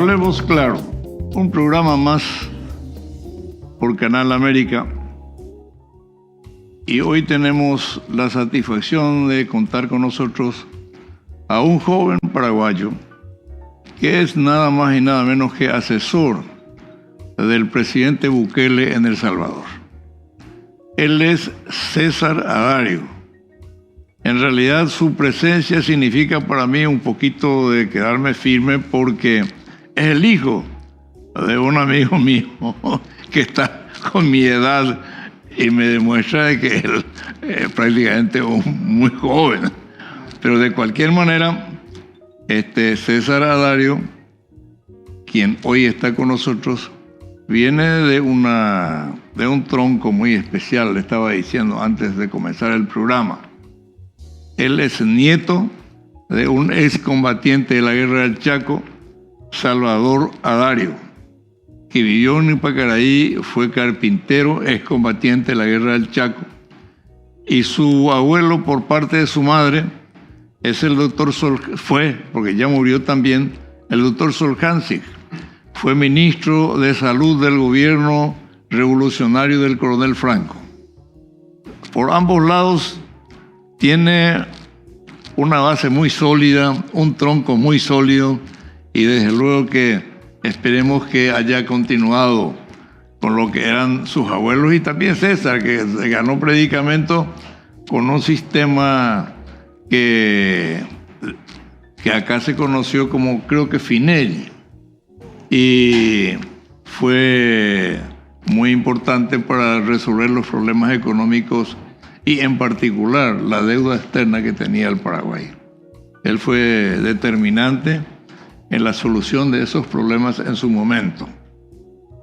Hablemos Claro, un programa más por Canal América. Y hoy tenemos la satisfacción de contar con nosotros a un joven paraguayo que es nada más y nada menos que asesor del presidente Bukele en El Salvador. Él es César Adario. En realidad su presencia significa para mí un poquito de quedarme firme porque es el hijo de un amigo mío que está con mi edad y me demuestra de que él es prácticamente muy joven. Pero de cualquier manera, César Adario, quien hoy está con nosotros, viene de un tronco muy especial, le estaba diciendo antes de comenzar el programa. Él es nieto de un excombatiente de la Guerra del Chaco, Salvador Adario, que vivió en Ipacaraí, fue carpintero, excombatiente de la Guerra del Chaco. Y su abuelo, por parte de su madre, es el doctor porque ya murió también, el doctor Soljancic. Fue ministro de Salud del gobierno revolucionario del coronel Franco. Por ambos lados tiene una base muy sólida, un tronco muy sólido, y desde luego que esperemos que haya continuado con lo que eran sus abuelos, y también César, que se ganó predicamento con un sistema que acá se conoció como, creo que Finelli, y fue muy importante para resolver los problemas económicos y en particular la deuda externa que tenía el Paraguay. Él fue determinante en la solución de esos problemas en su momento.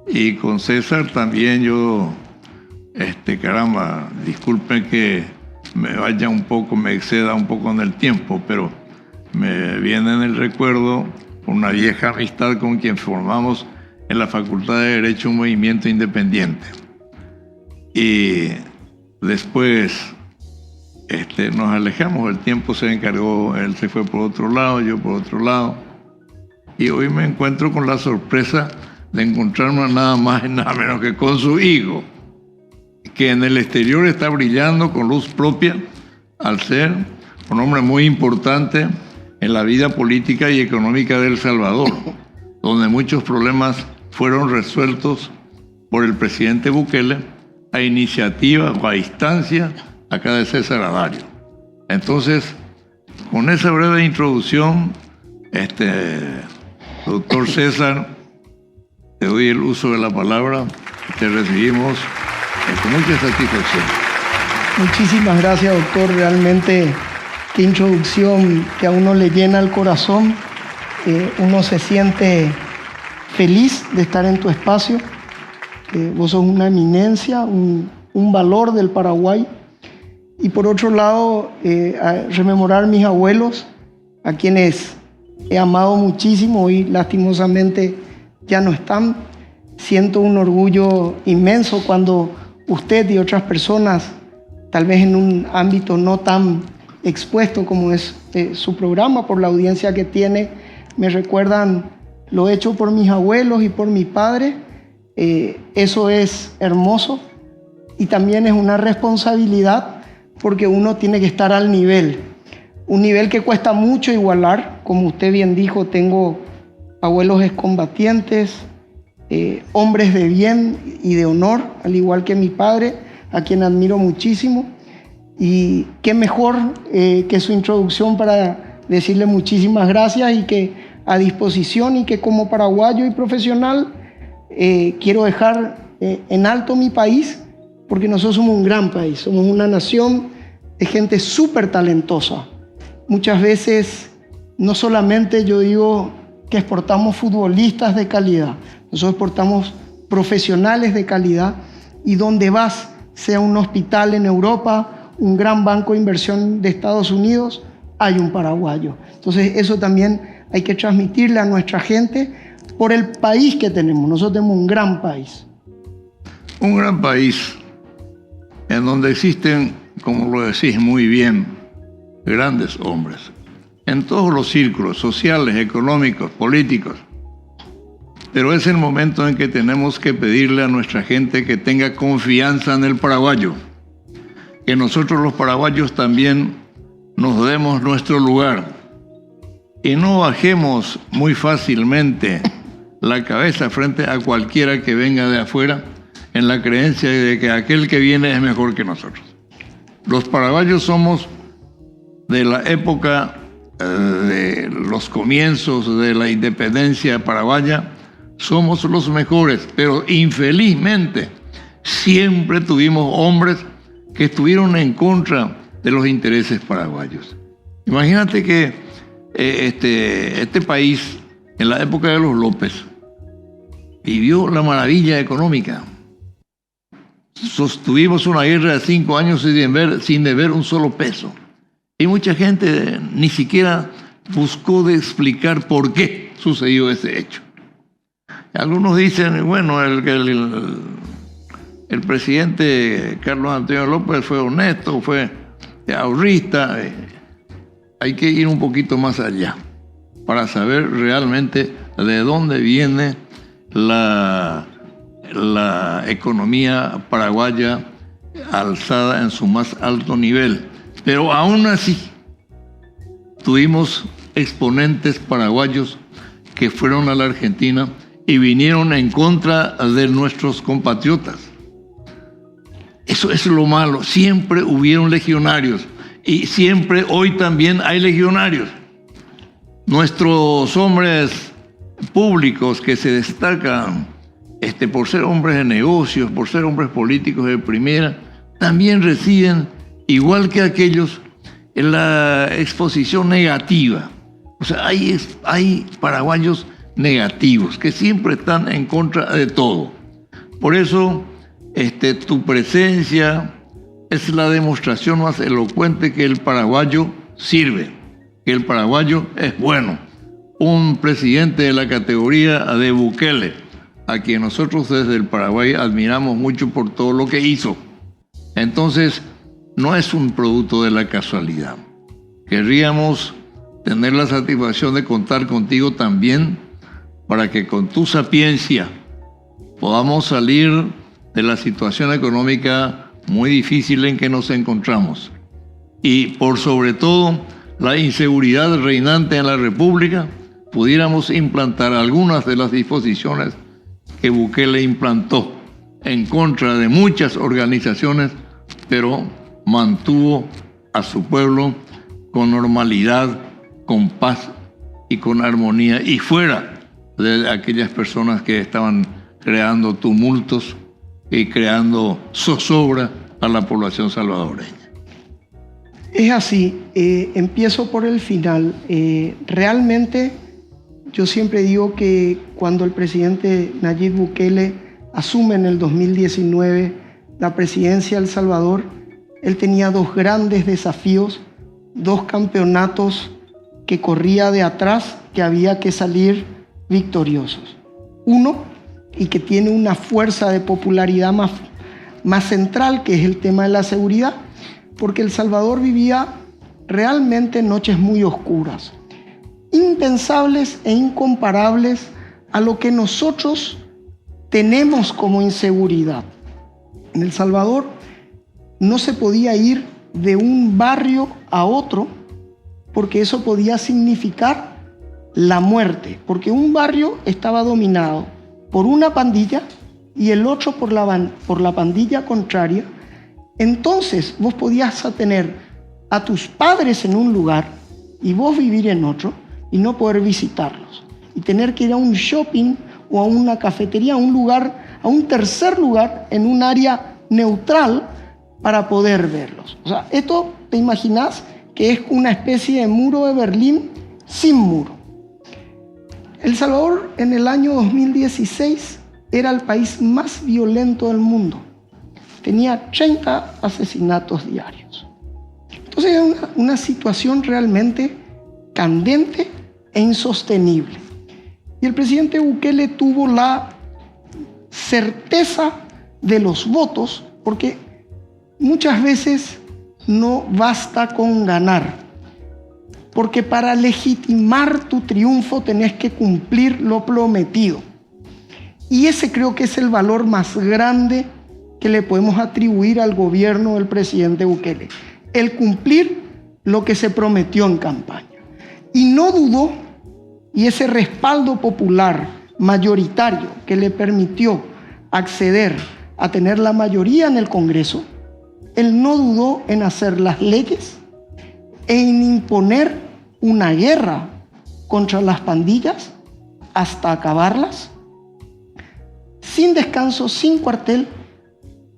Y con César también yo, disculpen que me vaya un poco, me exceda un poco en el tiempo, pero me viene en el recuerdo una vieja amistad con quien formamos en la Facultad de Derecho un movimiento independiente. Y después nos alejamos, el tiempo se encargó, él se fue por otro lado, yo por otro lado. Y hoy me encuentro con la sorpresa de encontrarme nada más y nada menos que con su hijo, que en el exterior está brillando con luz propia al ser un hombre muy importante en la vida política y económica de El Salvador, donde muchos problemas fueron resueltos por el presidente Bukele a iniciativa o a instancia acá de César Adario. Entonces, con esa breve introducción, doctor César, te doy el uso de la palabra, te recibimos con mucha satisfacción. Muchísimas gracias, doctor. Realmente, qué introducción que a uno le llena el corazón. Uno se siente feliz de estar en tu espacio. Vos sos una eminencia, un valor del Paraguay. Y por otro lado, rememorar mis abuelos, a quienes he amado muchísimo y lastimosamente ya no están. Siento un orgullo inmenso cuando usted y otras personas, tal vez en un ámbito no tan expuesto como es su programa, por la audiencia que tiene, me recuerdan lo hecho por mis abuelos y por mi padre. Eso es hermoso y también es una responsabilidad porque uno tiene que estar al nivel. Un nivel que cuesta mucho igualar. Como usted bien dijo, tengo abuelos excombatientes, hombres de bien y de honor, al igual que mi padre, a quien admiro muchísimo. Y qué mejor que su introducción para decirle muchísimas gracias y que a disposición, y que como paraguayo y profesional quiero dejar en alto mi país, porque nosotros somos un gran país, somos una nación de gente súper talentosa. Muchas veces no solamente yo digo que exportamos futbolistas de calidad, nosotros exportamos profesionales de calidad, y donde vas, sea un hospital en Europa, un gran banco de inversión de Estados Unidos, hay un paraguayo. Entonces eso también hay que transmitirle a nuestra gente por el país que tenemos. Nosotros tenemos un gran país. Un gran país en donde existen, como lo decís muy bien, grandes hombres, en todos los círculos sociales, económicos, políticos, pero es el momento en que tenemos que pedirle a nuestra gente que tenga confianza en el paraguayo, que nosotros los paraguayos también nos demos nuestro lugar y no bajemos muy fácilmente la cabeza frente a cualquiera que venga de afuera en la creencia de que aquel que viene es mejor que nosotros. Los paraguayos somos de la época de los comienzos de la independencia paraguaya, somos los mejores, pero infelizmente siempre tuvimos hombres que estuvieron en contra de los intereses paraguayos. Imagínate que este país, en la época de los López, vivió la maravilla económica. Sostuvimos una guerra de 5 años sin deber un solo peso. Y mucha gente ni siquiera buscó de explicar por qué sucedió ese hecho. Algunos dicen, bueno, el presidente Carlos Antonio López fue honesto, fue ahorrista. Hay que ir un poquito más allá para saber realmente de dónde viene la economía paraguaya alzada en su más alto nivel. Pero aún así, tuvimos exponentes paraguayos que fueron a la Argentina y vinieron en contra de nuestros compatriotas. Eso es lo malo. Siempre hubieron legionarios y siempre hoy también hay legionarios. Nuestros hombres públicos que se destacan por ser hombres de negocios, por ser hombres políticos de primera, también reciben, igual que aquellos, en la exposición negativa. O sea, hay paraguayos negativos que siempre están en contra de todo. Por eso, tu presencia es la demostración más elocuente que el paraguayo sirve, que el paraguayo es bueno. Un presidente de la categoría de Bukele, a quien nosotros desde el Paraguay admiramos mucho por todo lo que hizo. Entonces, no es un producto de la casualidad. Querríamos tener la satisfacción de contar contigo también para que con tu sapiencia podamos salir de la situación económica muy difícil en que nos encontramos. Y por sobre todo, la inseguridad reinante en la República, pudiéramos implantar algunas de las disposiciones que Bukele implantó en contra de muchas organizaciones, pero mantuvo a su pueblo con normalidad, con paz y con armonía, y fuera de aquellas personas que estaban creando tumultos y creando zozobra a la población salvadoreña. Es así, empiezo por el final. Realmente yo siempre digo que cuando el presidente Nayib Bukele asume en el 2019 la presidencia de El Salvador, él tenía 2 grandes desafíos, 2 campeonatos que corría de atrás, que había que salir victoriosos. Uno, y que tiene una fuerza de popularidad más central, que es el tema de la seguridad, porque El Salvador vivía realmente noches muy oscuras, impensables e incomparables a lo que nosotros tenemos como inseguridad. En El Salvador no se podía ir de un barrio a otro porque eso podía significar la muerte, porque un barrio estaba dominado por una pandilla y el otro por la pandilla contraria. Entonces vos podías tener a tus padres en un lugar y vos vivir en otro y no poder visitarlos, y tener que ir a un shopping o a una cafetería, a un lugar, a un tercer lugar en un área neutral para poder verlos. O sea, esto te imaginás que es una especie de muro de Berlín sin muro. El Salvador en el año 2016 era el país más violento del mundo. Tenía 30 asesinatos diarios. Entonces era una situación realmente candente e insostenible. Y el presidente Bukele tuvo la certeza de los votos, porque muchas veces no basta con ganar, porque para legitimar tu triunfo tenés que cumplir lo prometido. Y ese creo que es el valor más grande que le podemos atribuir al gobierno del presidente Bukele, el cumplir lo que se prometió en campaña. Y no dudó, y ese respaldo popular mayoritario que le permitió acceder a tener la mayoría en el Congreso, él no dudó en hacer las leyes e en imponer una guerra contra las pandillas hasta acabarlas, sin descanso, sin cuartel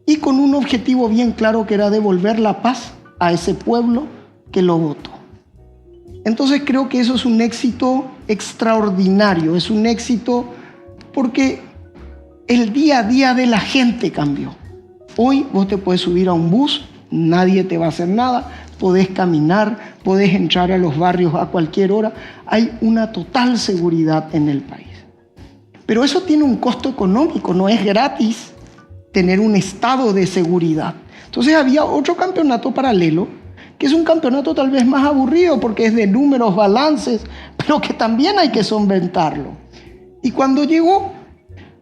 y con un objetivo bien claro que era devolver la paz a ese pueblo que lo votó. Entonces creo que eso es un éxito extraordinario, es un éxito porque el día a día de la gente cambió. Hoy vos te puedes subir a un bus, nadie te va a hacer nada, podés caminar, podés entrar a los barrios a cualquier hora, hay una total seguridad en el país. Pero eso tiene un costo económico, no es gratis tener un estado de seguridad. Entonces había otro campeonato paralelo, que es un campeonato tal vez más aburrido porque es de números, balances, pero que también hay que solventarlo. Y cuando llegó,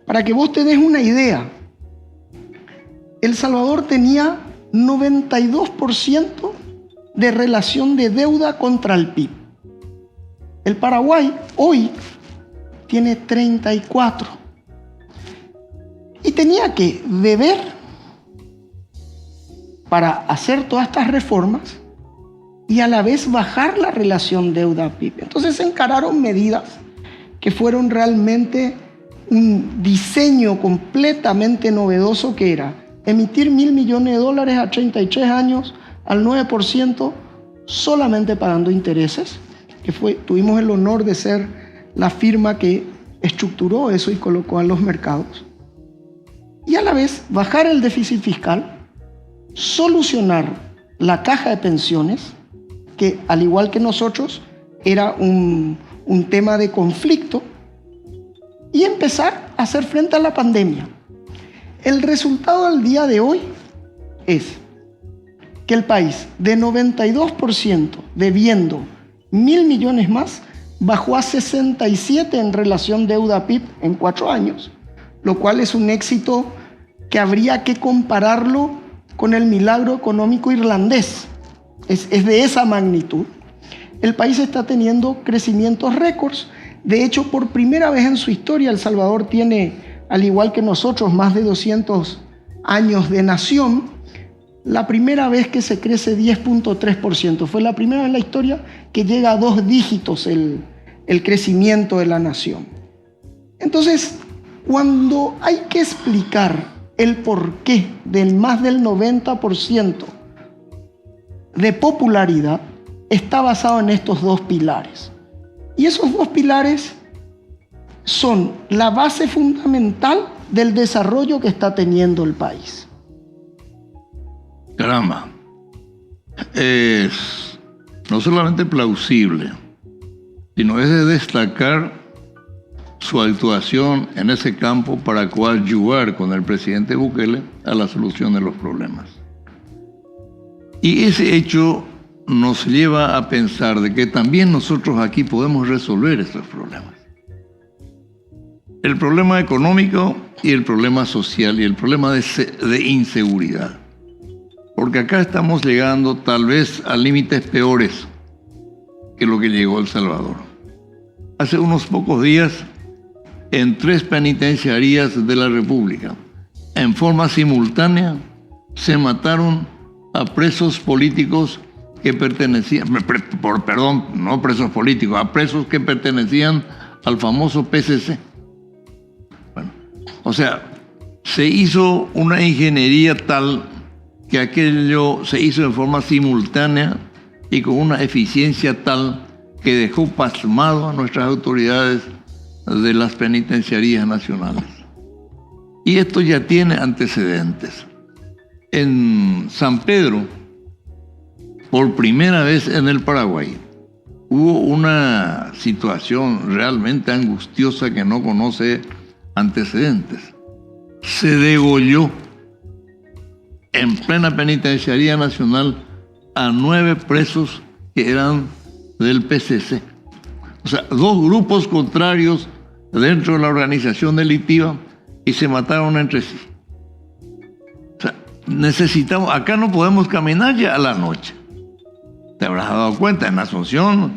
para que vos te des una idea, El Salvador tenía 92% de relación de deuda contra el PIB. El Paraguay hoy tiene 34%. Y tenía que deber para hacer todas estas reformas y a la vez bajar la relación deuda-PIB. Entonces se encararon medidas que fueron realmente un diseño completamente novedoso, que era emitir $1.000 millones a 33 años al 9%, solamente pagando intereses, que tuvimos el honor de ser la firma que estructuró eso y colocó a los mercados. Y a la vez bajar el déficit fiscal, solucionar la caja de pensiones, que al igual que nosotros era un tema de conflicto, y empezar a hacer frente a la pandemia. El resultado al día de hoy es que el país, de 92% debiendo 1.000 millones más, bajó a 67 en relación deuda-PIB en 4 años, lo cual es un éxito que habría que compararlo con el milagro económico irlandés. Es de esa magnitud. El país está teniendo crecimientos récords. De hecho, por primera vez en su historia, El Salvador tiene, al igual que nosotros, más de 200 años de nación. La primera vez que se crece 10.3%. Fue la primera vez en la historia que llega a 2 dígitos el crecimiento de la nación. Entonces, cuando hay que explicar el porqué del más del 90% de popularidad, está basado en estos 2 pilares. Y esos 2 pilares son la base fundamental del desarrollo que está teniendo el país. Caramba, es no solamente plausible, sino es de destacar su actuación en ese campo para coadyuvar con el presidente Bukele a la solución de los problemas. Y ese hecho nos lleva a pensar de que también nosotros aquí podemos resolver estos problemas. El problema económico y el problema social y el problema de inseguridad. Porque acá estamos llegando tal vez a límites peores que lo que llegó El Salvador. Hace unos pocos días, en 3 penitenciarías de la República, en forma simultánea, se mataron a presos políticos que pertenecían, no presos políticos, a presos que pertenecían al famoso PCC. Bueno, o sea, se hizo una ingeniería tal que aquello se hizo de forma simultánea y con una eficiencia tal que dejó pasmado a nuestras autoridades de las penitenciarías nacionales. Y esto ya tiene antecedentes. En San Pedro, por primera vez en el Paraguay, hubo una situación realmente angustiosa que no conoce antecedentes. Se degolló en plena penitenciaría nacional a 9 presos que eran del PCC. O sea, 2 grupos contrarios dentro de la organización delictiva y se mataron entre sí. O sea, necesitamos, acá no podemos caminar ya a la noche. Te habrás dado cuenta, en Asunción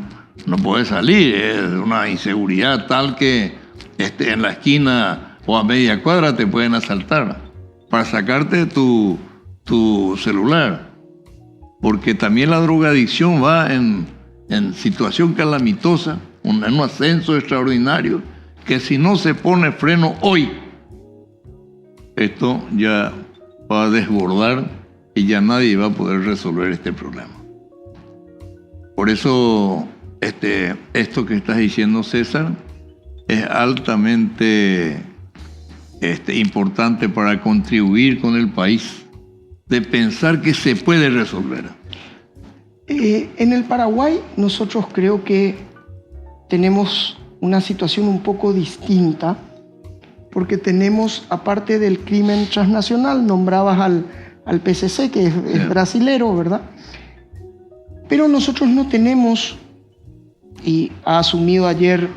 no puedes salir, es una inseguridad tal que en la esquina o a media cuadra te pueden asaltar para sacarte tu celular. Porque también la drogadicción va en situación calamitosa, en un ascenso extraordinario, que si no se pone freno hoy, esto ya va a desbordar y ya nadie va a poder resolver este problema. Por eso esto que estás diciendo, César, es altamente importante para contribuir con el país, de pensar que se puede resolver. En el Paraguay nosotros creo que tenemos una situación un poco distinta, porque tenemos, aparte del crimen transnacional, nombrabas al PCC, que es brasilero, ¿verdad? Pero nosotros no tenemos, y ha asumido ayer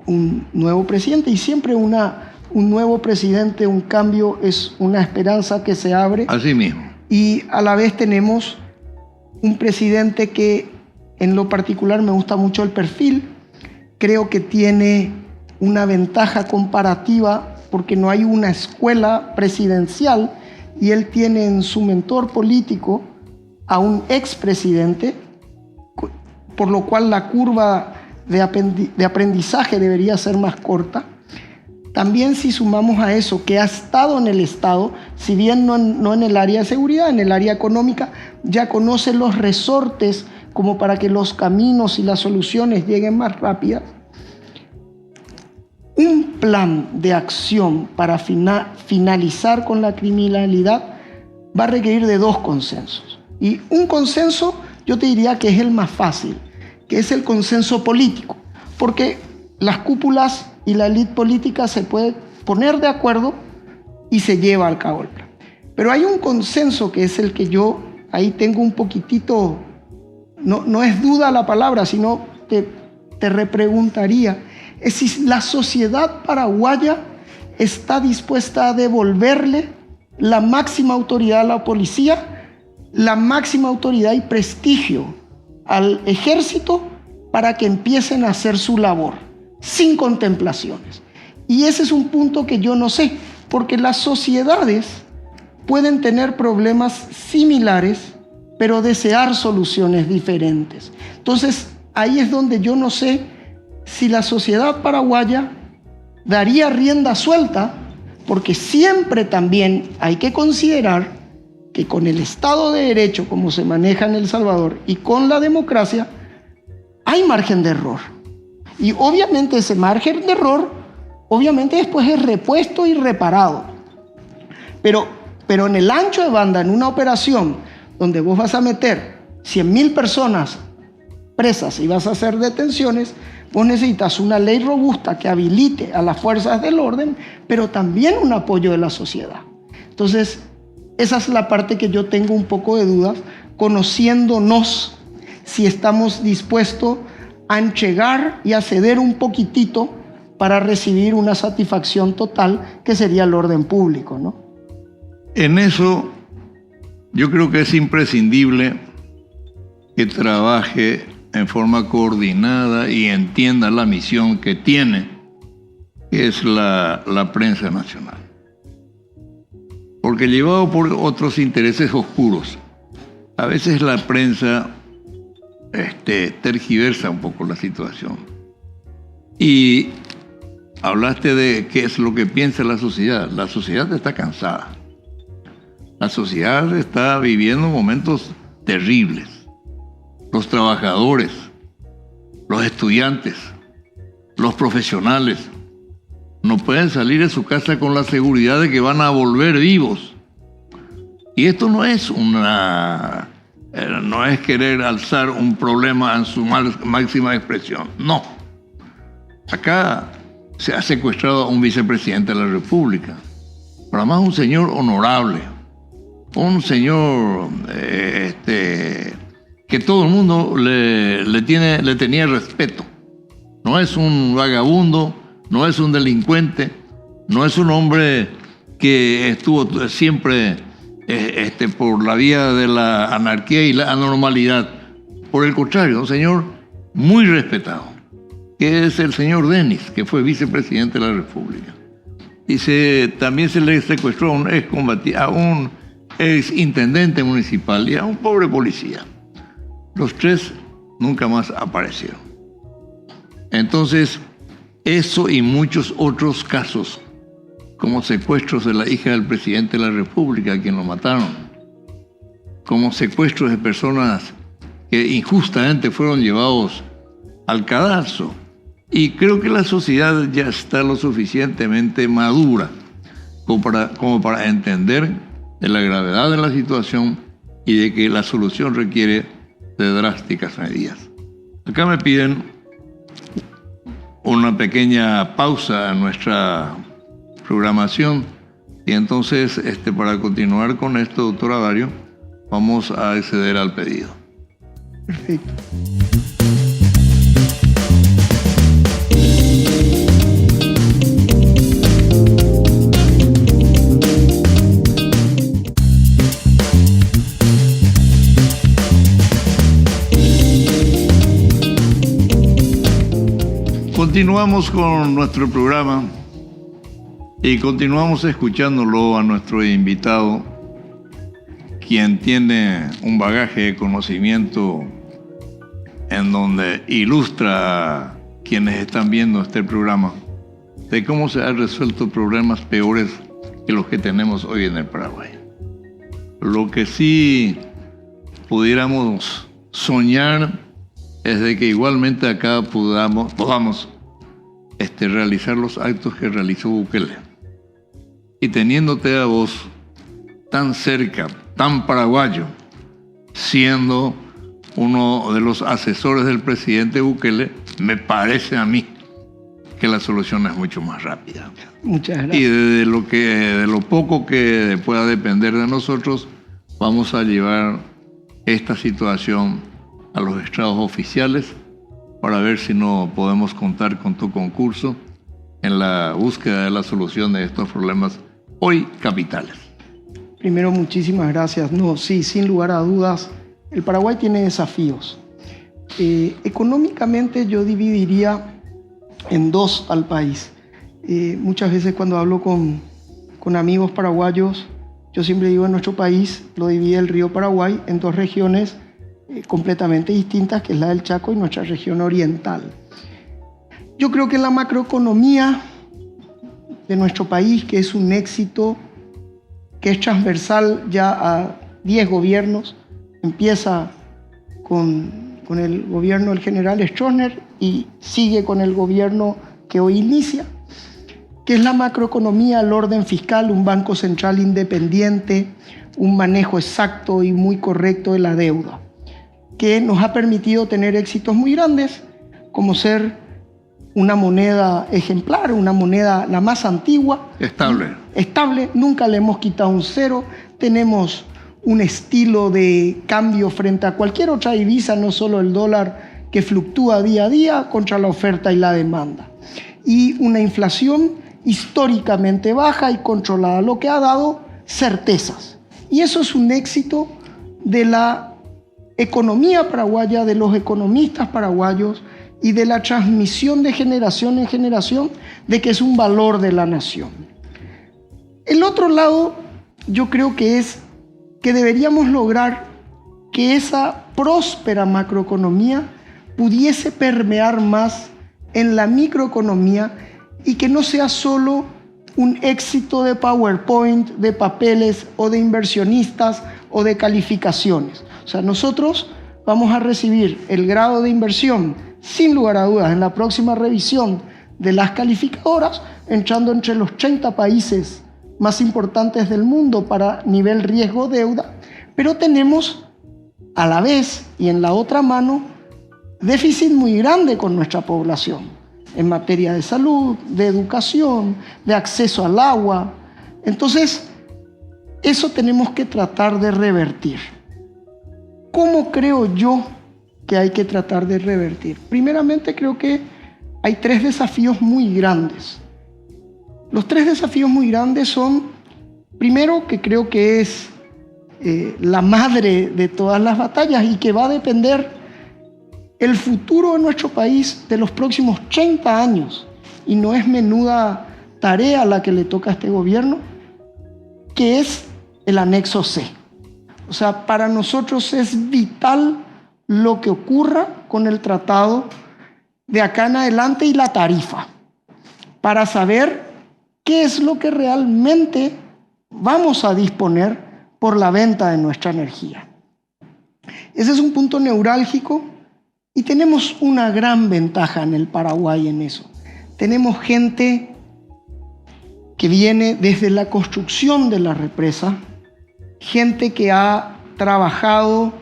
un nuevo presidente, y siempre un nuevo presidente, un cambio, es una esperanza que se abre. Así mismo. Y a la vez tenemos un presidente que en lo particular me gusta mucho el perfil. Creo que tiene una ventaja comparativa porque no hay una escuela presidencial y él tiene en su mentor político a un expresidente, por lo cual la curva de aprendizaje debería ser más corta. También si sumamos a eso que ha estado en el Estado, si bien no en el área de seguridad, en el área económica, ya conoce los resortes como para que los caminos y las soluciones lleguen más rápidas. Un plan de acción para finalizar con la criminalidad va a requerir de 2 consensos. Y un consenso yo te diría que es el más fácil, que es el consenso político, porque las cúpulas y la élite política se puede poner de acuerdo y se lleva al cabo el plan. Pero hay un consenso que es el que yo ahí tengo un poquitito, no es duda la palabra, sino te repreguntaría, es si la sociedad paraguaya está dispuesta a devolverle la máxima autoridad a la policía, la máxima autoridad y prestigio al ejército para que empiecen a hacer su labor, sin contemplaciones. Y ese es un punto que yo no sé, porque las sociedades pueden tener problemas similares, pero desear soluciones diferentes. Entonces, ahí es donde yo no sé si la sociedad paraguaya daría rienda suelta, porque siempre también hay que considerar que con el Estado de Derecho, como se maneja en El Salvador, y con la democracia, hay margen de error. Y obviamente ese margen de error, obviamente después es repuesto y reparado. Pero en el ancho de banda, en una operación donde vos vas a meter 100.000 personas presas y vas a hacer detenciones, vos necesitas una ley robusta que habilite a las fuerzas del orden, pero también un apoyo de la sociedad. Entonces, esa es la parte que yo tengo un poco de dudas, conociéndonos, si estamos dispuestos a entregar y a ceder un poquitito para recibir una satisfacción total, que sería el orden público, ¿no? En eso, yo creo que es imprescindible que trabaje en forma coordinada y entienda la misión que tiene, que es la prensa nacional. Porque llevado por otros intereses oscuros, a veces la prensa tergiversa un poco la situación. Y hablaste de qué es lo que piensa la sociedad. La sociedad está cansada. La sociedad está viviendo momentos terribles. Los trabajadores, los estudiantes, los profesionales no pueden salir de su casa con la seguridad de que van a volver vivos. Y esto no es no es querer alzar un problema en su máxima expresión. No. Acá se ha secuestrado a un vicepresidente de la República, pero además un señor honorable, un señor que todo el mundo le tenía respeto. No es un vagabundo, no es un delincuente, No es un hombre que estuvo siempre por la vía de la anarquía y la anormalidad. Por el contrario, un señor muy respetado, que es el señor Denis, que fue vicepresidente de la República. Y también se le secuestró a un ex intendente municipal y a un pobre policía. Los tres nunca más aparecieron. Entonces, eso y muchos otros casos, como secuestros de la hija del presidente de la República, a quien lo mataron, como secuestros de personas que injustamente fueron llevados al cadalso. Y creo que la sociedad ya está lo suficientemente madura como para entender de la gravedad de la situación y de que la solución requiere de drásticas medidas. Acá me piden una pequeña pausa en nuestra programación y entonces para continuar con esto, doctora Dario, vamos a acceder al pedido. Perfecto. Continuamos con nuestro programa y continuamos escuchándolo a nuestro invitado, quien tiene un bagaje de conocimiento en donde ilustra a quienes están viendo este programa de cómo se han resuelto problemas peores que los que tenemos hoy en el Paraguay. Lo que sí pudiéramos soñar es de que igualmente acá podamos realizar los actos que realizó Bukele. Y teniéndote a vos tan cerca, tan paraguayo, siendo uno de los asesores del presidente Bukele, me parece a mí que la solución es mucho más rápida. Muchas gracias. Y de lo poco que pueda depender de nosotros, vamos a llevar esta situación a los estrados oficiales para ver si no podemos contar con tu concurso en la búsqueda de la solución de estos problemas hoy capitales. Primero, muchísimas gracias. No, sí, sin lugar a dudas, el Paraguay tiene desafíos. Económicamente yo dividiría en dos al país. Muchas veces cuando hablo con amigos paraguayos, yo siempre digo en nuestro país lo divide el río Paraguay en dos regiones completamente distintas, que es la del Chaco y nuestra región oriental. Yo creo que la macroeconomía de nuestro país, que es un éxito, que es transversal ya a 10 gobiernos, empieza con el gobierno del general Stroessner y sigue con el gobierno que hoy inicia, que es la macroeconomía, el orden fiscal, un banco central independiente, un manejo exacto y muy correcto de la deuda, que nos ha permitido tener éxitos muy grandes, como ser una moneda ejemplar, una moneda la más antigua. Estable, nunca le hemos quitado un cero. Tenemos un estilo de cambio frente a cualquier otra divisa, no solo el dólar, que fluctúa día a día contra la oferta y la demanda. Y una inflación históricamente baja y controlada, lo que ha dado certezas. Y eso es un éxito de la economía paraguaya, de los economistas paraguayos y de la transmisión de generación en generación de que es un valor de la nación. El otro lado, yo creo que es que deberíamos lograr que esa próspera macroeconomía pudiese permear más en la microeconomía y que no sea solo un éxito de PowerPoint, de papeles o de inversionistas o de calificaciones. O sea, nosotros vamos a recibir el grado de inversión, sin lugar a dudas, en la próxima revisión de las calificadoras, entrando entre los 30 países más importantes del mundo para nivel riesgo-deuda, pero tenemos a la vez y en la otra mano déficit muy grande con nuestra población en materia de salud, de educación, de acceso al agua. Entonces, eso tenemos que tratar de revertir. ¿Cómo creo yo que hay que tratar de revertir? Primeramente, creo que hay 3 desafíos muy grandes. Los 3 desafíos muy grandes son, primero, que creo que es la madre de todas las batallas y que va a depender el futuro de nuestro país de los próximos 30 años, y no es menuda tarea la que le toca a este gobierno, que es el anexo C. O sea, para nosotros es vital lo que ocurra con el tratado de acá en adelante y la tarifa, para saber qué es lo que realmente vamos a disponer por la venta de nuestra energía. Ese es un punto neurálgico y tenemos una gran ventaja en el Paraguay en eso. Tenemos gente que viene desde la construcción de la represa, gente que ha trabajado,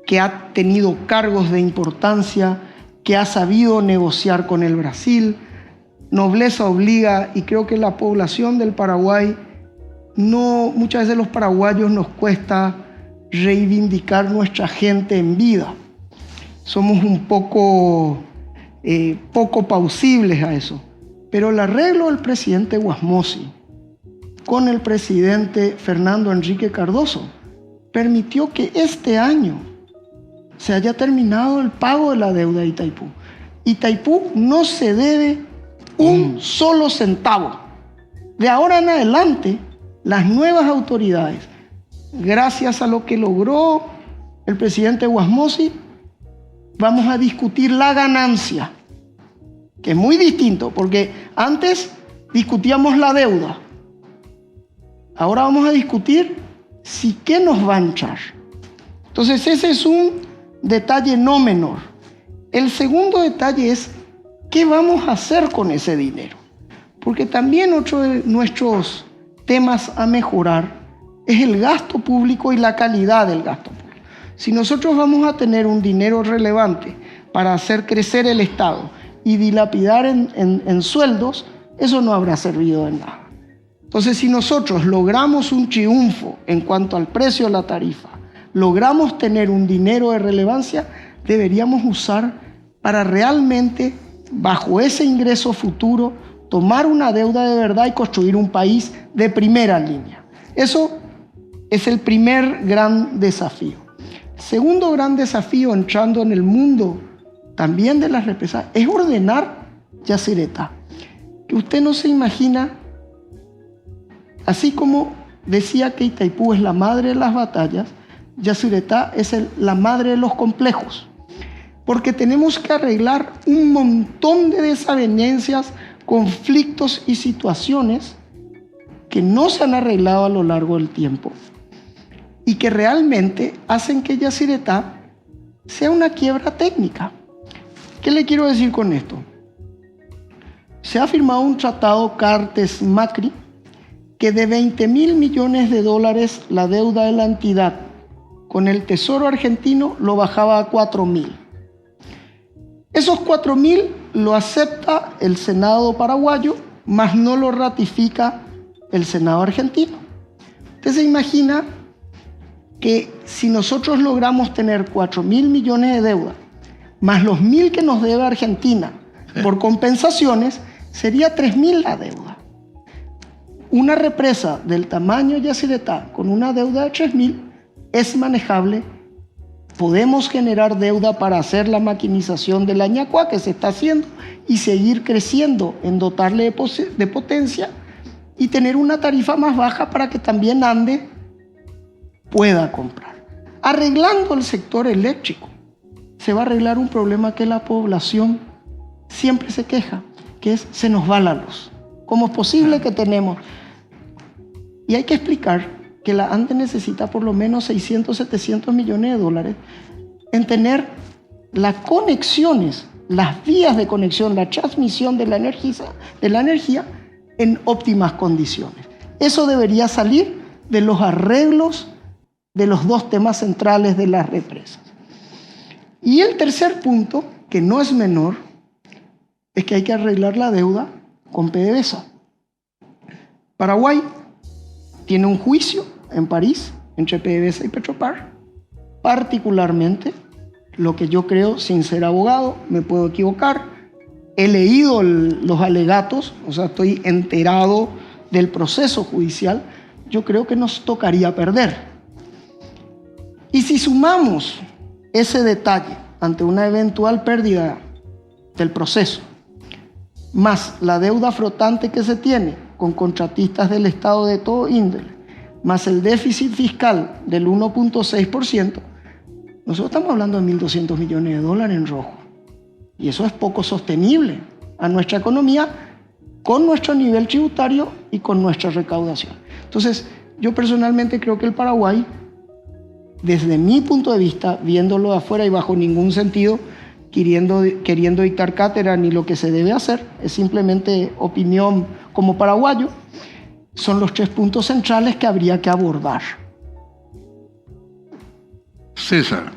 que ha tenido cargos de importancia, que ha sabido negociar con el Brasil. Nobleza obliga, y creo que la población del Paraguay, muchas veces los paraguayos nos cuesta reivindicar nuestra gente en vida. Somos un poco pausibles a eso. Pero el arreglo del presidente Wasmosy con el presidente Fernando Henrique Cardoso permitió que este año se haya terminado el pago de la deuda de Itaipú. Itaipú no se debe un solo centavo. De ahora en adelante, las nuevas autoridades, gracias a lo que logró el presidente Wasmosy, vamos a discutir la ganancia, que es muy distinto, porque antes discutíamos la deuda. Ahora vamos a discutir si qué nos va a echar. Entonces ese es un detalle no menor. El segundo detalle es qué vamos a hacer con ese dinero. Porque también otro de nuestros temas a mejorar es el gasto público y la calidad del gasto público. Si nosotros vamos a tener un dinero relevante para hacer crecer el Estado y dilapidar en sueldos, eso no habrá servido de nada. Entonces, si nosotros logramos un triunfo en cuanto al precio de la tarifa, logramos tener un dinero de relevancia, deberíamos usar para realmente, bajo ese ingreso futuro, tomar una deuda de verdad y construir un país de primera línea. Eso es el primer gran desafío. El segundo gran desafío, entrando en el mundo también de las represas, es ordenar Yacyretá. Que usted no se imagina, así como decía que Itaipú es la madre de las batallas, Yacyretá es la madre de los complejos, porque tenemos que arreglar un montón de desavenencias, conflictos y situaciones que no se han arreglado a lo largo del tiempo y que realmente hacen que Yacyretá sea una quiebra técnica. ¿Qué le quiero decir con esto? Se ha firmado un tratado Cartes-Macri que de 20.000 millones de dólares la deuda de la entidad con el Tesoro argentino lo bajaba a 4.000. Esos 4.000 lo acepta el Senado paraguayo, mas no lo ratifica el Senado argentino. Usted se imagina que si nosotros logramos tener 4.000 millones de deuda, más los 1.000 que nos debe Argentina por compensaciones, sería 3.000 la deuda. Una represa del tamaño de Yacyretá con una deuda de 3.000 es manejable. Podemos generar deuda para hacer la maquinización de la Ñacua que se está haciendo y seguir creciendo en dotarle de potencia y tener una tarifa más baja para que también Ande pueda comprar. Arreglando el sector eléctrico, se va a arreglar un problema que la población siempre se queja, que es se nos va la luz. ¿Cómo es posible que tenemos? Y hay que explicar que la ANDE necesita por lo menos 600, 700 millones de dólares en tener las conexiones, las vías de conexión, la transmisión de la energía en óptimas condiciones. Eso debería salir de los arreglos de los dos temas centrales de las represas. Y el tercer punto, que no es menor, es que hay que arreglar la deuda con PDVSA. Paraguay tiene un juicio en París entre PDVSA y Petropar, particularmente lo que yo creo, sin ser abogado, me puedo equivocar, he leído los alegatos, o sea, estoy enterado del proceso judicial, yo creo que nos tocaría perder. Y si sumamos ese detalle ante una eventual pérdida del proceso, más la deuda flotante que se tiene con contratistas del Estado de todo índole, más el déficit fiscal del 1.6%, nosotros estamos hablando de 1.200 millones de dólares en rojo. Y eso es poco sostenible a nuestra economía con nuestro nivel tributario y con nuestra recaudación. Entonces, yo personalmente creo que el Paraguay, desde mi punto de vista, viéndolo de afuera y bajo ningún sentido queriendo dictar cátedra ni lo que se debe hacer, es simplemente opinión como paraguayo, son los 3 puntos centrales que habría que abordar. César,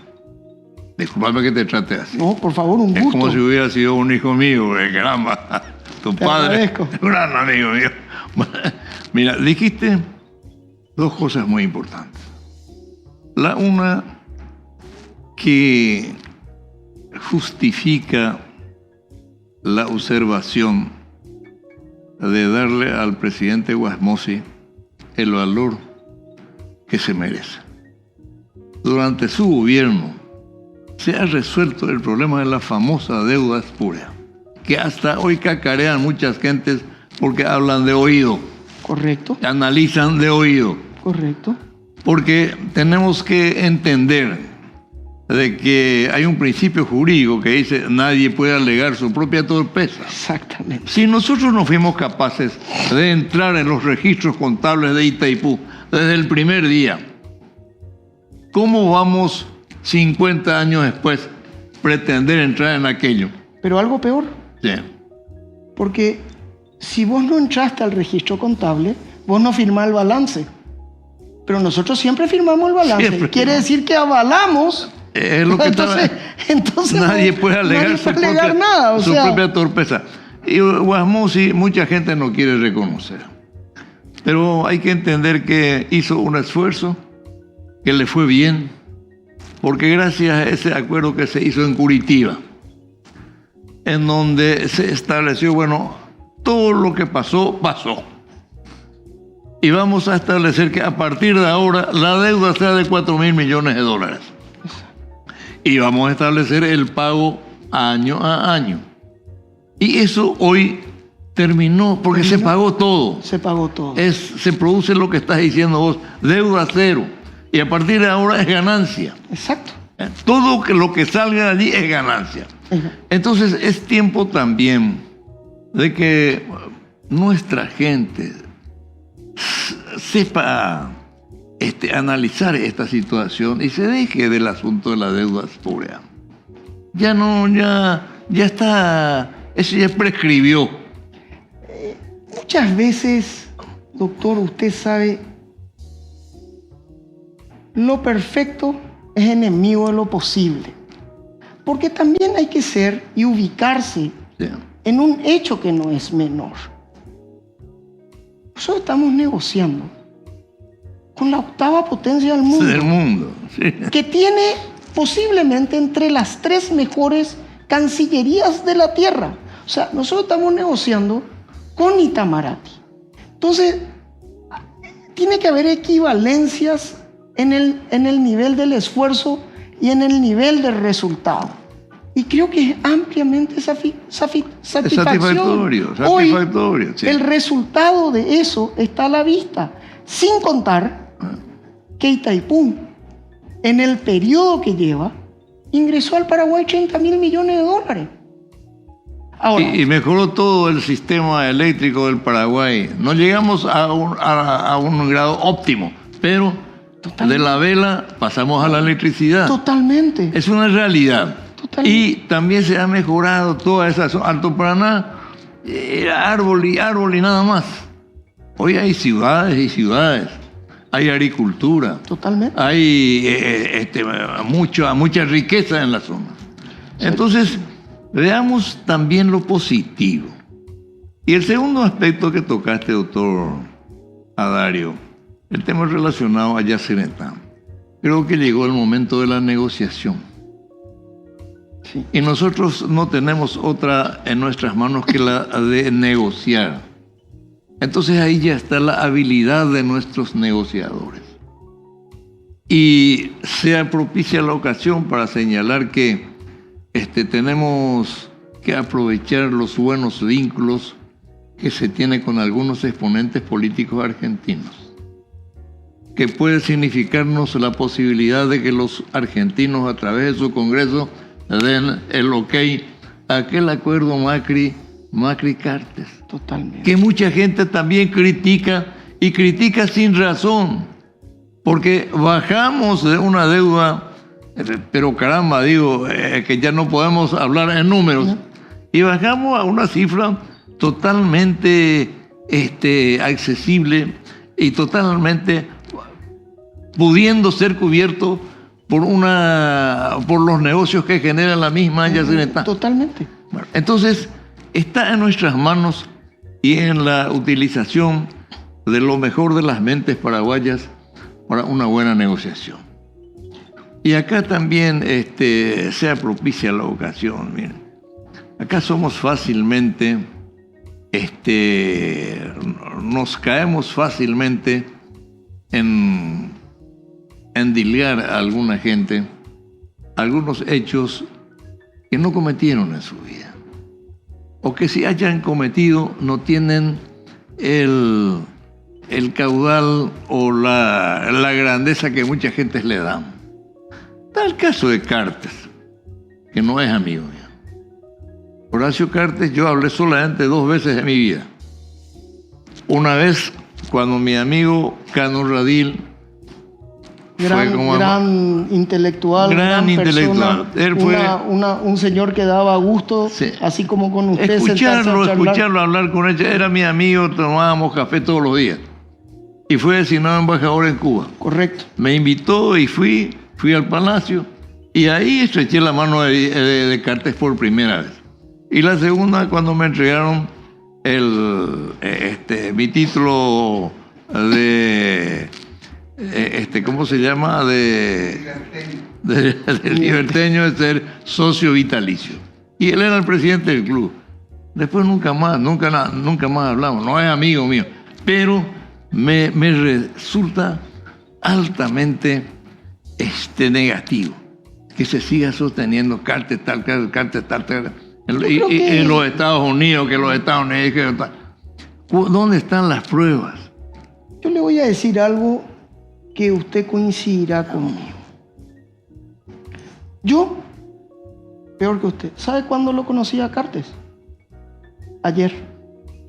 disculpame que te trate así. No, por favor, un gusto. Es como si hubiera sido un hijo mío, caramba. Tu Te padre, agradezco. un gran amigo mío. Mira, dijiste 2 cosas muy importantes. La una, que justifica la observación de darle al presidente Wasmosy el valor que se merece. Durante su gobierno se ha resuelto el problema de la famosa deuda espúrea, que hasta hoy cacarean muchas gentes porque hablan de oído. Correcto. Analizan de oído. Correcto. Porque tenemos que entender de que hay un principio jurídico que dice nadie puede alegar su propia torpeza. Exactamente. Si nosotros no fuimos capaces de entrar en los registros contables de Itaipú desde el primer día, ¿cómo vamos 50 años después pretender entrar en aquello? Pero algo peor, Sí. porque si vos no entraste al registro contable, vos no firmás el balance. Pero nosotros siempre firmamos el balance. Siempre Quiere decir que avalamos. Es lo que entonces nadie no, puede alegar, nadie su, puede propia, alegar nada, su propia torpeza. Y Wasmosy mucha gente no quiere reconocer. Pero hay que entender que hizo un esfuerzo, que le fue bien, porque gracias a ese acuerdo que se hizo en Curitiba, en donde se estableció, bueno, todo lo que pasó, pasó. Y vamos a establecer que a partir de ahora la deuda sea de 4.000 millones de dólares. Y vamos a establecer el pago año a año. Y eso hoy terminó porque se pagó todo. Se pagó todo. Se produce lo que estás diciendo vos, deuda cero. Y a partir de ahora es ganancia. Exacto. Todo lo que salga de allí es ganancia. Entonces es tiempo también de que nuestra gente sepa analizar esta situación y se deje del asunto de la deuda espúrea. Ya está, eso ya prescribió. Muchas veces, doctor, usted sabe, lo perfecto es enemigo de lo posible. Porque también hay que ser y ubicarse en un hecho que no es menor. Nosotros estamos negociando con la 8ª potencia del mundo. Del mundo, sí. Que tiene posiblemente entre las 3 mejores cancillerías de la Tierra. O sea, nosotros estamos negociando con Itamaraty. Entonces, tiene que haber equivalencias en el nivel del esfuerzo y en el nivel del resultado. Y creo que es ampliamente satisfactorio. Hoy, sí. el resultado de eso está a la vista, sin contar que Itaipú, en el periodo que lleva, ingresó al Paraguay 30.000 millones de dólares. Ahora, y mejoró todo el sistema eléctrico del Paraguay. No llegamos a un grado óptimo, pero de la vela pasamos a la electricidad. Totalmente. Es una realidad. Totalmente. Y también se ha mejorado toda esa zona. Alto Paraná era árbol y nada más. Hoy hay ciudades y ciudades. Hay agricultura. Totalmente. Hay mucha riqueza en la zona. Entonces, veamos también lo positivo. Y el segundo aspecto que tocaste, doctor Adario, el tema relacionado a Yacyretá. Creo que llegó el momento de la negociación. Sí. Y nosotros no tenemos otra en nuestras manos que la de negociar. Entonces ahí ya está la habilidad de nuestros negociadores. Y sea propicia la ocasión para señalar que tenemos que aprovechar los buenos vínculos que se tiene con algunos exponentes políticos argentinos, que puede significarnos la posibilidad de que los argentinos a través de su Congreso den el ok a aquel acuerdo Macri-Cartes. Totalmente. Que mucha gente también critica, y critica sin razón, porque bajamos de una deuda, pero caramba, digo, que ya no podemos hablar en números, ¿no? Y bajamos a una cifra totalmente accesible y totalmente pudiendo ser cubierto por los negocios que genera la misma Yacyretá. Totalmente. Bueno, entonces, está en nuestras manos y en la utilización de lo mejor de las mentes paraguayas para una buena negociación. Y acá también sea propicia la ocasión. Miren, acá somos fácilmente, nos caemos fácilmente en endilgar a alguna gente algunos hechos que no cometieron en su vida, o que si hayan cometido no tienen el caudal o la grandeza que mucha gente le da. Está el caso de Cartes, que no es amigo mío. Horacio Cartes, yo hablé solamente 2 veces en mi vida. Una vez cuando mi amigo Cano Radil, gran intelectual, gran intelectual. Él fue un señor que daba gusto, sí, así como con usted. Escucharlo, hablar con él, era mi amigo, tomábamos café todos los días. Y fue designado embajador en Cuba. Correcto. Me invitó y fui al Palacio, y ahí estreché la mano de Cartes por primera vez. Y la segunda, cuando me entregaron mi título de ¿cómo se llama? De liberteño, de ser socio vitalicio. Y él era el presidente del club. Después nunca más hablamos. No es amigo mío, pero me resulta altamente negativo que se siga sosteniendo Cartes tal. Y los Estados Unidos, ¿dónde están las pruebas? Yo le voy a decir algo que usted coincidirá conmigo. Yo, peor que usted, ¿sabe cuándo lo conocí a Cartes? Ayer.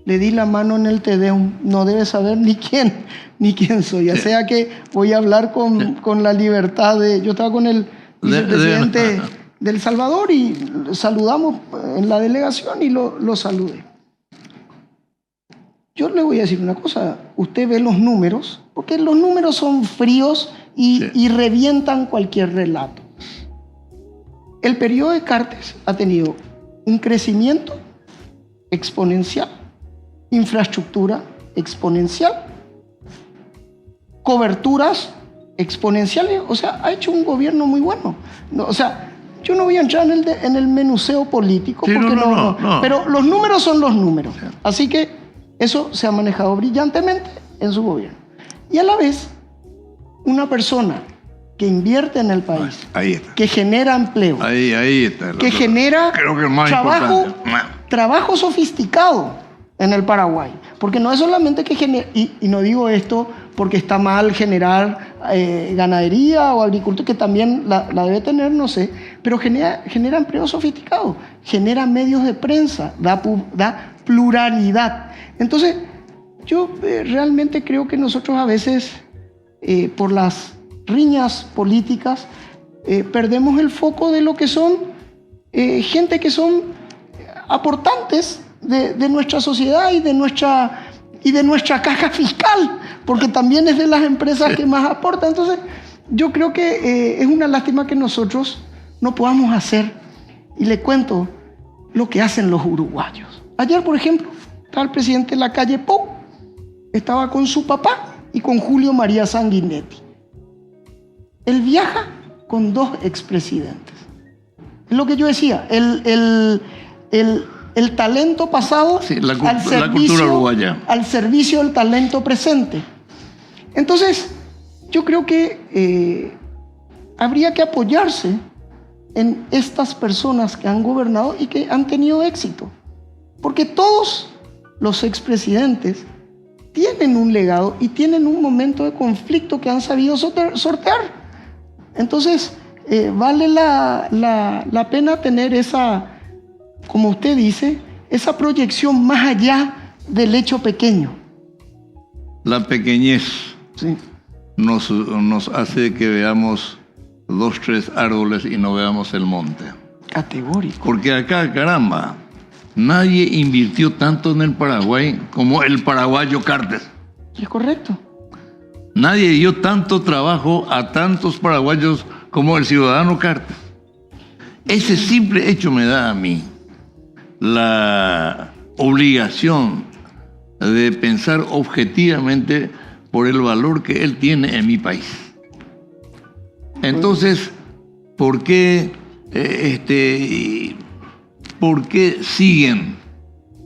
Le di la mano en el Te Deum. No debe saber ni quién soy. O sea que voy a hablar con la libertad de... Yo estaba con el vicepresidente de El Salvador y saludamos en la delegación y lo saludé. Yo le voy a decir una cosa. Usted ve los números, porque los números son fríos y revientan cualquier relato. El periodo de Cartes ha tenido un crecimiento exponencial, infraestructura exponencial, coberturas exponenciales. O sea, ha hecho un gobierno muy bueno. O sea, yo no voy a entrar en el menuseo político, porque no. Pero los números son los números. Así que eso se ha manejado brillantemente en su gobierno. Y a la vez, una persona que invierte en el país, que genera empleo, que genera trabajo sofisticado en el Paraguay. Porque no es solamente que genera, y no digo esto porque está mal generar ganadería o agricultura, que también la debe tener, no sé, pero genera empleo sofisticado, genera medios de prensa, da pluralidad. Entonces, yo realmente creo que nosotros a veces, por las riñas políticas, perdemos el foco de lo que son gente que son aportantes de nuestra sociedad y de nuestra caja fiscal, porque también es de las empresas que más aportan. Entonces, yo creo que es una lástima que nosotros no podamos hacer, y le cuento lo que hacen los uruguayos. Ayer, por ejemplo, estaba el presidente de la calle Pou, estaba con su papá y con Julio María Sanguinetti. Él viaja con 2 expresidentes. lo que yo decía, el talento pasado sí, la cultura uruguaya. Al servicio del talento presente. Entonces, yo creo que habría que apoyarse en estas personas que han gobernado y que han tenido éxito. Porque todos los expresidentes tienen un legado y tienen un momento de conflicto que han sabido sortear. Entonces, vale la pena tener esa, como usted dice, esa proyección más allá del hecho pequeño. La pequeñez Sí. nos hace que veamos 2, 3 árboles y no veamos el monte. Categórico. Porque acá, caramba, nadie invirtió tanto en el Paraguay como el paraguayo Cartes. Es correcto. Nadie dio tanto trabajo a tantos paraguayos como el ciudadano Cartes. Ese simple hecho me da a mí la obligación de pensar objetivamente por el valor que él tiene en mi país. Entonces, ¿por qué siguen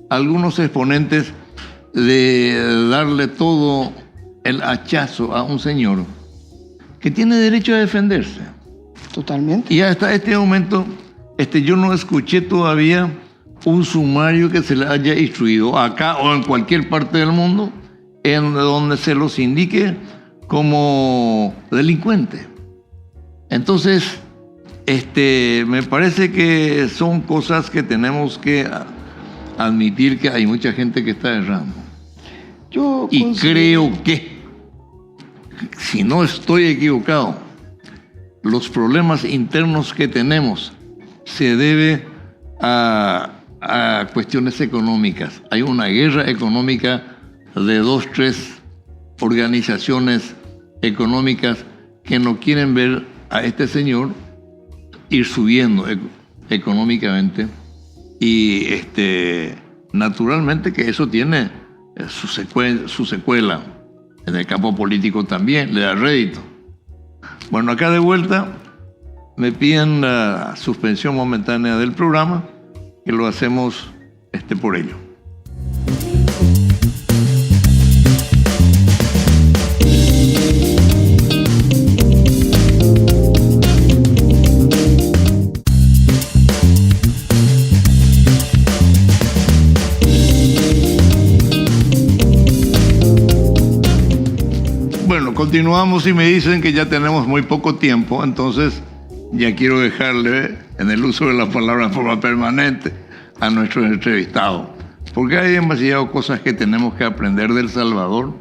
algunos exponentes de darle todo el hachazo a un señor que tiene derecho a defenderse? Totalmente. Y hasta este momento, yo no escuché todavía un sumario que se le haya instruido acá o en cualquier parte del mundo en donde se los indique como delincuente. Entonces, me parece que son cosas que tenemos que admitir que hay mucha gente que está errando. Y creo que, si no estoy equivocado, los problemas internos que tenemos se debe a cuestiones económicas. Hay una guerra económica de 2, 3 organizaciones económicas que no quieren ver a este señor ir subiendo económicamente y naturalmente que eso tiene su secuela en el campo político también, le da rédito. Bueno, acá de vuelta me piden la suspensión momentánea del programa, que lo hacemos por ello. Bueno, continuamos y me dicen que ya tenemos muy poco tiempo, entonces ya quiero dejarle en el uso de la palabra en forma permanente a nuestro entrevistado, porque hay demasiadas cosas que tenemos que aprender de El Salvador.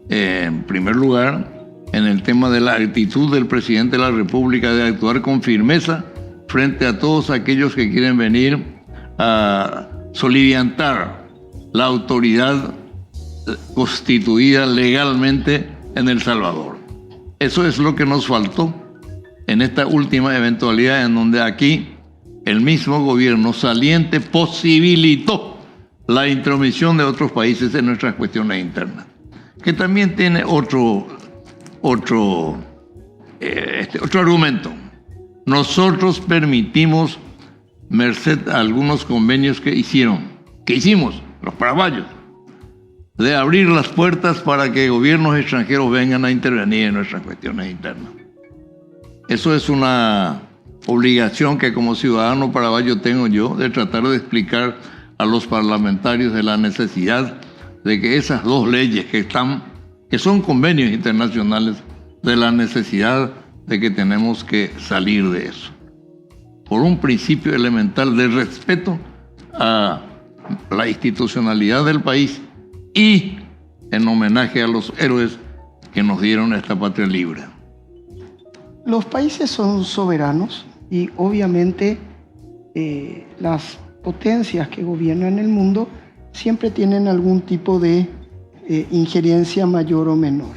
En primer lugar, en el tema de la actitud del presidente de la República de actuar con firmeza frente a todos aquellos que quieren venir a soliviantar la autoridad constituida legalmente en El Salvador. Eso es lo que nos faltó en esta última eventualidad, en donde aquí el mismo gobierno saliente posibilitó la intromisión de otros países en nuestras cuestiones internas, que también tiene otro argumento. Nosotros permitimos, merced a algunos convenios que hicimos los paraguayos, de abrir las puertas para que gobiernos extranjeros vengan a intervenir en nuestras cuestiones internas. Eso es una obligación que como ciudadano paraguayo tengo yo, de tratar de explicar a los parlamentarios de la necesidad de que esas 2 leyes que son convenios internacionales, de la necesidad de que tenemos que salir de eso, por un principio elemental de respeto a la institucionalidad del país y en homenaje a los héroes que nos dieron esta patria libre. Los países son soberanos y obviamente las potencias que gobiernan el mundo siempre tienen algún tipo de injerencia mayor o menor.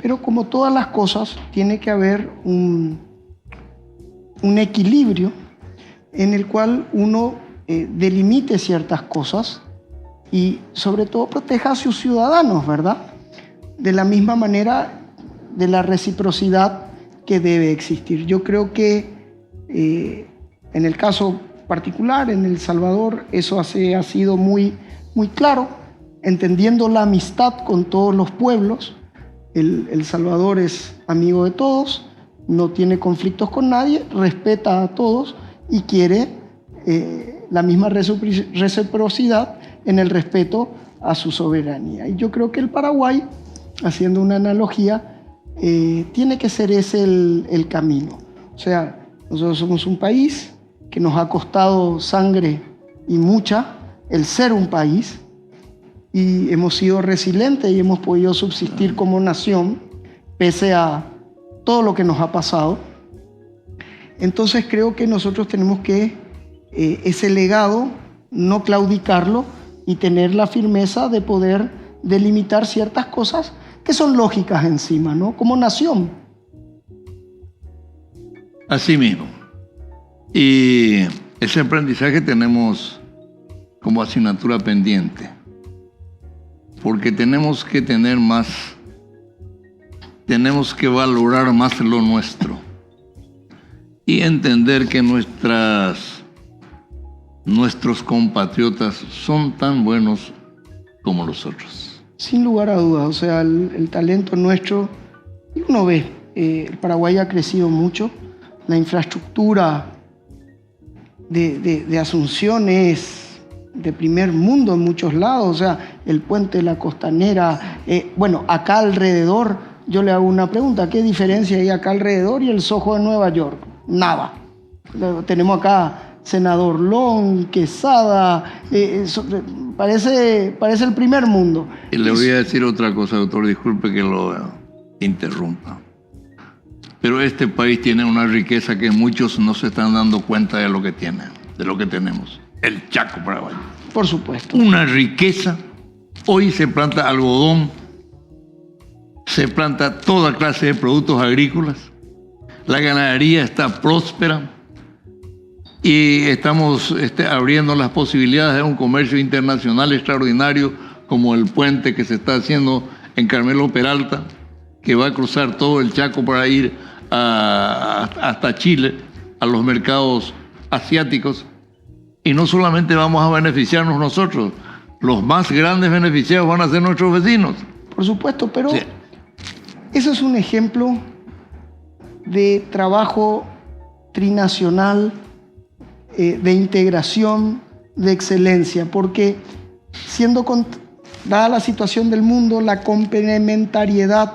Pero como todas las cosas, tiene que haber un equilibrio en el cual uno delimite ciertas cosas y sobre todo proteja a sus ciudadanos, ¿verdad? De la misma manera de la reciprocidad que debe existir. Yo creo que En el caso particular, en El Salvador, eso ha sido muy, muy claro, entendiendo la amistad con todos los pueblos. El Salvador es amigo de todos, no tiene conflictos con nadie, respeta a todos y quiere la misma reciprocidad en el respeto a su soberanía. Y yo creo que el Paraguay, haciendo una analogía, tiene que ser ese el camino. O sea, nosotros somos un país que nos ha costado sangre y mucha el ser un país, y hemos sido resilientes y hemos podido subsistir como nación pese a todo lo que nos ha pasado. Entonces creo que nosotros tenemos que ese legado no claudicarlo y tener la firmeza de poder delimitar ciertas cosas que son lógicas encima, ¿no? Como nación. Así mismo. Y ese aprendizaje tenemos como asignatura pendiente, porque tenemos que tener más, tenemos que valorar más lo nuestro y entender que nuestros compatriotas son tan buenos como los otros. Sin lugar a dudas, o sea, el talento nuestro, y uno ve, el Paraguay ha crecido mucho, la infraestructura de Asunción es de primer mundo en muchos lados, o sea, el puente de la Costanera, bueno, acá alrededor, yo le hago una pregunta, ¿qué diferencia hay acá alrededor y el Soho de Nueva York? Nada. Tenemos acá Senador Long, Quesada, parece el primer mundo. Y le voy a decir otra cosa, doctor, disculpe que lo interrumpa. Pero este país tiene una riqueza que muchos no se están dando cuenta de lo que tiene, de lo que tenemos. El Chaco paraguayo. Por supuesto. Una riqueza. Hoy se planta algodón, se planta toda clase de productos agrícolas. La ganadería está próspera y estamos abriendo las posibilidades de un comercio internacional extraordinario, como el puente que se está haciendo en Carmelo Peralta, que va a cruzar todo el Chaco para ir hasta Chile, a los mercados asiáticos. Y no solamente vamos a beneficiarnos nosotros, los más grandes beneficiados van a ser nuestros vecinos. Por supuesto, pero sí, eso es un ejemplo de trabajo trinacional, de integración, de excelencia, porque dada la situación del mundo, la complementariedad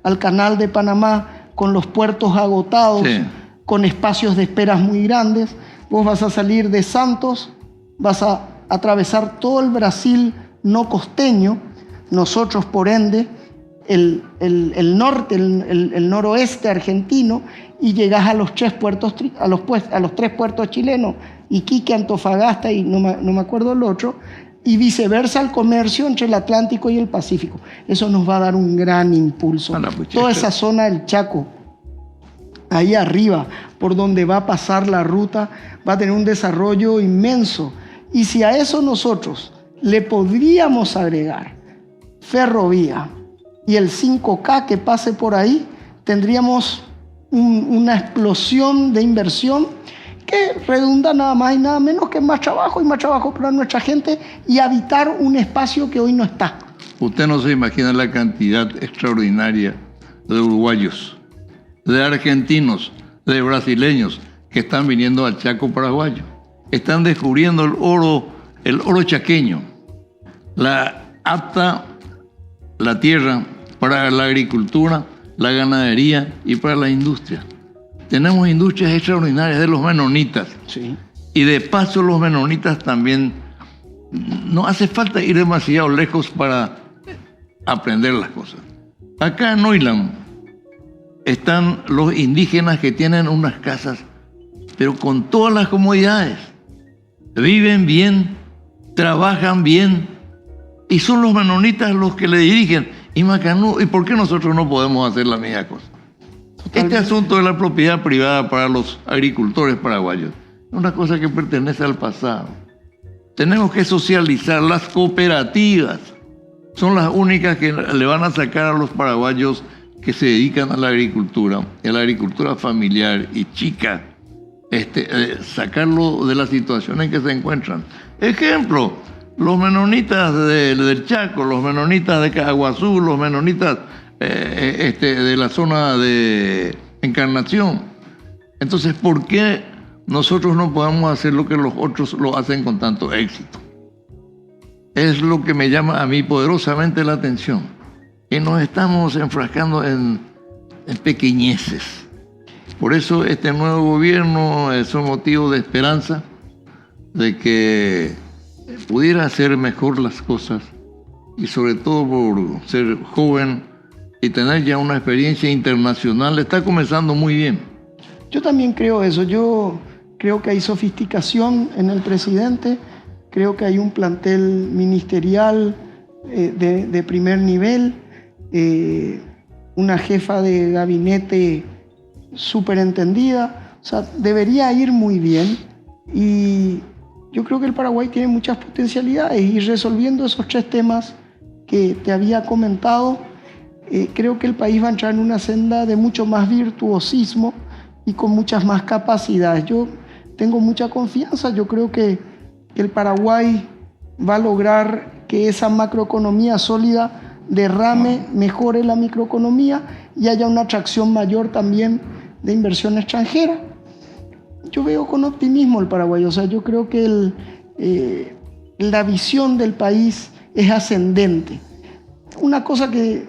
al Canal de Panamá, con los puertos agotados, sí, con espacios de esperas muy grandes, vos vas a salir de Santos, vas a atravesar todo el Brasil no costeño, nosotros por ende el norte, el noroeste argentino, y llegás a los tres puertos chilenos, Iquique, Antofagasta y no me acuerdo el otro, y viceversa el comercio entre el Atlántico y el Pacífico. Eso nos va a dar un gran impulso. Toda esa zona del Chaco, ahí arriba, por donde va a pasar la ruta, va a tener un desarrollo inmenso. Y si a eso nosotros le podríamos agregar ferrovía y el 5K que pase por ahí, tendríamos una explosión de inversión que redunda nada más y nada menos que más trabajo para nuestra gente y habitar un espacio que hoy no está. Usted no se imagina la cantidad extraordinaria de uruguayos, de argentinos, de brasileños que están viniendo al Chaco paraguayo. Están descubriendo el oro chaqueño, apta la tierra para la agricultura, la ganadería y para la industria. Tenemos industrias extraordinarias de los menonitas. Sí. Y de paso los menonitas también, no hace falta ir demasiado lejos para aprender las cosas. Acá en Neuland están los indígenas que tienen unas casas, pero con todas las comodidades. Viven bien, trabajan bien, y son los menonitas los que le dirigen. Y Macanú, ¿y por qué nosotros no podemos hacer la misma cosa? Este asunto de la propiedad privada para los agricultores paraguayos es una cosa que pertenece al pasado. Tenemos que socializar. Las cooperativas son las únicas que le van a sacar a los paraguayos que se dedican a la agricultura familiar y chica, sacarlo de la situación en que se encuentran. Ejemplo, los menonitas del Chaco, los menonitas de Caguazú, los menonitas de la zona de Encarnación. Entonces, ¿por qué nosotros no podemos hacer lo que los otros lo hacen con tanto éxito? Es lo que me llama a mí poderosamente la atención. Y nos estamos enfrascando en pequeñeces. Por eso este nuevo gobierno es un motivo de esperanza de que pudiera hacer mejor las cosas, y sobre todo por ser joven y tener ya una experiencia internacional, está comenzando muy bien. Yo también creo eso. Yo creo que hay sofisticación en el presidente, creo que hay un plantel ministerial de primer nivel, una jefa de gabinete súper entendida. O sea, debería ir muy bien, y yo creo que el Paraguay tiene muchas potencialidades, y resolviendo esos 3 temas que te había comentado, creo que el país va a entrar en una senda de mucho más virtuosismo y con muchas más capacidades. Yo tengo mucha confianza. Yo creo que el Paraguay va a lograr que esa macroeconomía sólida derrame, mejore la microeconomía y haya una atracción mayor también de inversión extranjera. Yo veo con optimismo el Paraguay. O sea, yo creo que la visión del país es ascendente. Una cosa que,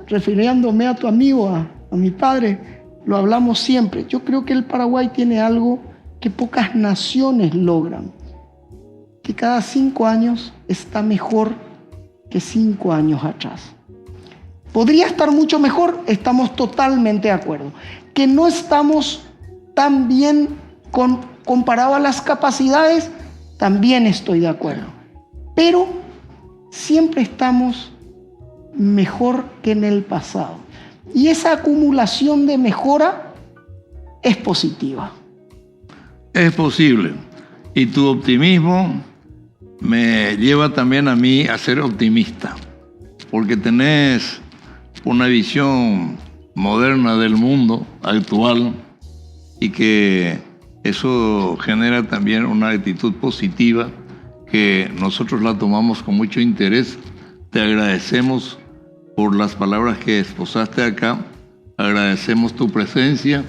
refiriéndome a tu amigo, a mi padre, lo hablamos siempre. Yo creo que el Paraguay tiene algo que pocas naciones logran, que cada 5 años está mejor que 5 años atrás. Podría estar mucho mejor, estamos totalmente de acuerdo. Que no estamos tan bien comparado a las capacidades, también estoy de acuerdo. Pero siempre estamos mejor que en el pasado. Y esa acumulación de mejora es positiva. Es posible. Y tu optimismo me lleva también a mí a ser optimista, porque tenés una visión moderna del mundo actual, y que eso genera también una actitud positiva que nosotros la tomamos con mucho interés. Te agradecemos por las palabras que exposaste acá, agradecemos tu presencia,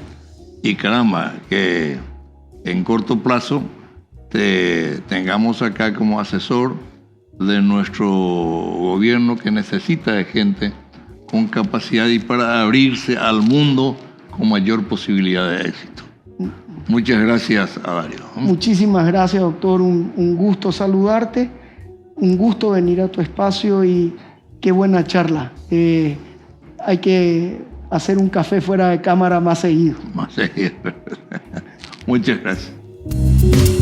y caramba, que en corto plazo te tengamos acá como asesor de nuestro gobierno, que necesita de gente con capacidad y para abrirse al mundo con mayor posibilidad de éxito. Muchas gracias, Adario. Muchísimas gracias, doctor. Un gusto saludarte, un gusto venir a tu espacio, y qué buena charla. Hay que hacer un café fuera de cámara más seguido. Más seguido. Muchas gracias.